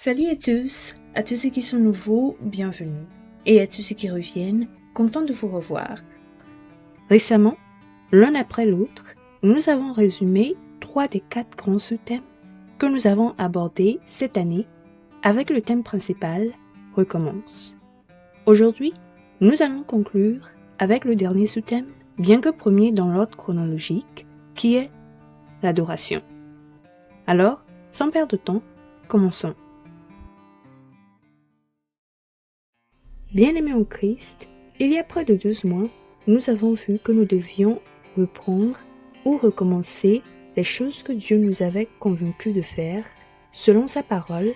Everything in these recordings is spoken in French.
Salut à tous ceux qui sont nouveaux, bienvenue. Et à tous ceux qui reviennent, content de vous revoir. Récemment, l'un après l'autre, nous avons résumé 3 des 4 grands sous-thèmes que nous avons abordés cette année avec le thème principal « Recommence ». Aujourd'hui, nous allons conclure avec le dernier sous-thème, bien que premier dans l'ordre chronologique, qui est l'adoration. Alors, sans perdre de temps, commençons. Bien-aimés en Christ, il y a près de 12 mois, nous avons vu que nous devions reprendre ou recommencer les choses que Dieu nous avait convaincus de faire selon sa parole,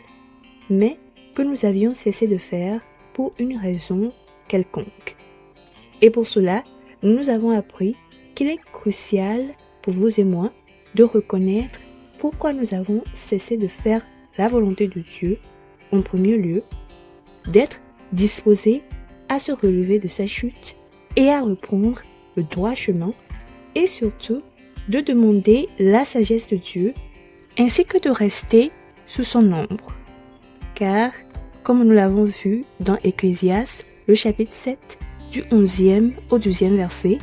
mais que nous avions cessé de faire pour une raison quelconque. Et pour cela, nous avons appris qu'il est crucial pour vous et moi de reconnaître pourquoi nous avons cessé de faire la volonté de Dieu en premier lieu, d'être disposé à se relever de sa chute et à reprendre le droit chemin, et surtout de demander la sagesse de Dieu, ainsi que de rester sous son ombre. Car, comme nous l'avons vu dans Ecclésiaste, le chapitre 7, du 11e au 12e verset,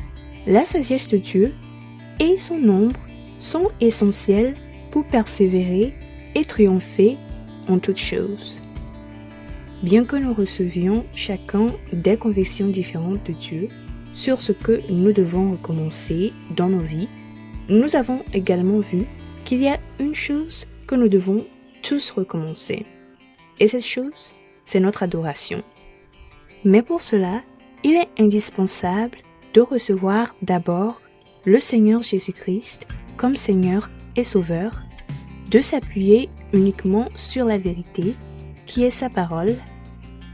la sagesse de Dieu et son ombre sont essentiels pour persévérer et triompher en toutes choses. Bien que nous recevions chacun des convictions différentes de Dieu sur ce que nous devons recommencer dans nos vies, nous avons également vu qu'il y a une chose que nous devons tous recommencer. Et cette chose, c'est notre adoration. Mais pour cela, il est indispensable de recevoir d'abord le Seigneur Jésus-Christ comme Seigneur et Sauveur, de s'appuyer uniquement sur la vérité qui est sa parole,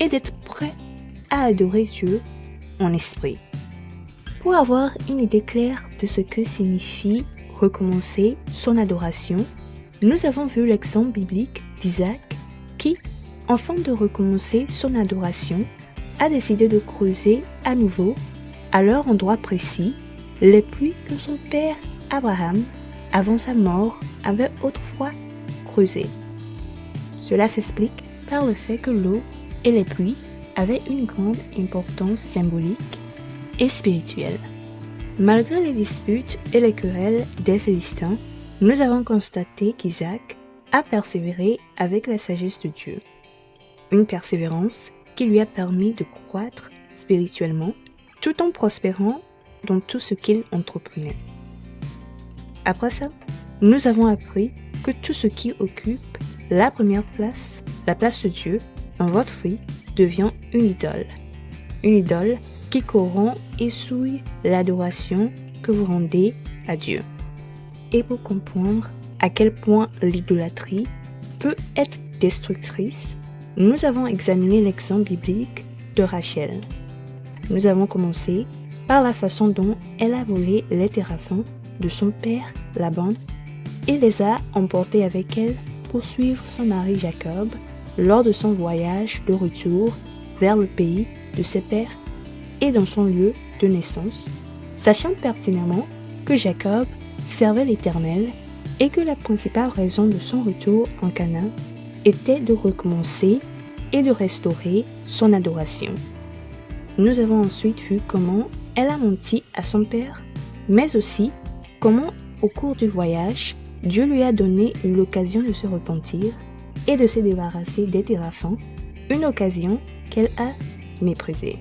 et d'être prêt à adorer Dieu en esprit. Pour avoir une idée claire de ce que signifie recommencer son adoration, nous avons vu l'exemple biblique d'Isaac qui, afin de recommencer son adoration, a décidé de creuser à nouveau, à leur endroit précis, les puits que son père Abraham, avant sa mort, avait autrefois creusés. Cela s'explique par le fait que l'eau et les pluies avaient une grande importance symbolique et spirituelle. Malgré les disputes et les querelles des Philistins, nous avons constaté qu'Isaac a persévéré avec la sagesse de Dieu. Une persévérance qui lui a permis de croître spirituellement tout en prospérant dans tout ce qu'il entreprenait. Après ça, nous avons appris que tout ce qui occupe la première place, la place de Dieu, dans votre vie, devient une idole. Une idole qui corrompt et souille l'adoration que vous rendez à Dieu. Et pour comprendre à quel point l'idolâtrie peut être destructrice, nous avons examiné l'exemple biblique de Rachel. Nous avons commencé par la façon dont elle a volé les téraphins de son père Laban et les a emportés avec elle pour suivre son mari Jacob lors de son voyage de retour vers le pays de ses pères et dans son lieu de naissance, sachant pertinemment que Jacob servait l'Éternel et que la principale raison de son retour en Canaan était de recommencer et de restaurer son adoration. Nous avons ensuite vu comment elle a menti à son père, mais aussi comment, au cours du voyage, Dieu lui a donné l'occasion de se repentir et de se débarrasser des téraphins, une occasion qu'elle a méprisée.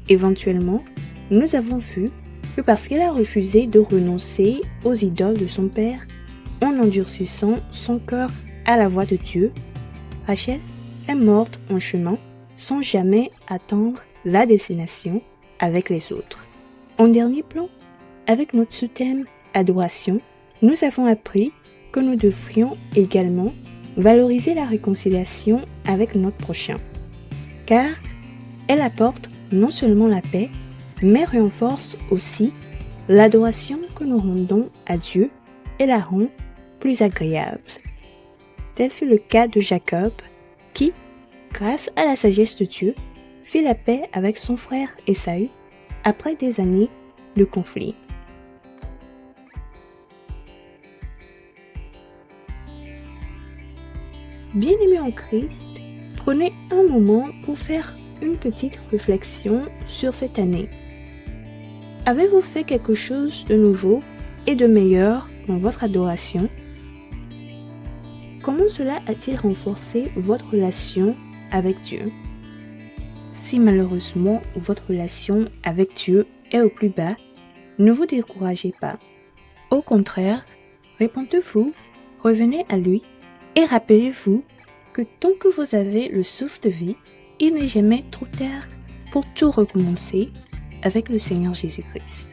Éventuellement, nous avons vu que parce qu'elle a refusé de renoncer aux idoles de son père, en endurcissant son cœur à la voix de Dieu, Rachel est morte en chemin sans jamais atteindre la destination avec les autres. En dernier plan, avec notre sous-thème adoration, nous avons appris que nous devrions également valoriser la réconciliation avec notre prochain, car elle apporte non seulement la paix, mais renforce aussi l'adoration que nous rendons à Dieu et la rend plus agréable. Tel fut le cas de Jacob, qui, grâce à la sagesse de Dieu, fit la paix avec son frère Ésaü après des années de conflit. Bien-aimés en Christ, prenez un moment pour faire une petite réflexion sur cette année. Avez-vous fait quelque chose de nouveau et de meilleur dans votre adoration? Comment cela a-t-il renforcé votre relation avec Dieu? Si malheureusement votre relation avec Dieu est au plus bas, ne vous découragez pas. Au contraire, répondez-vous, revenez à lui et rappelez-vous que tant que vous avez le souffle de vie, il n'est jamais trop tard pour tout recommencer avec le Seigneur Jésus-Christ.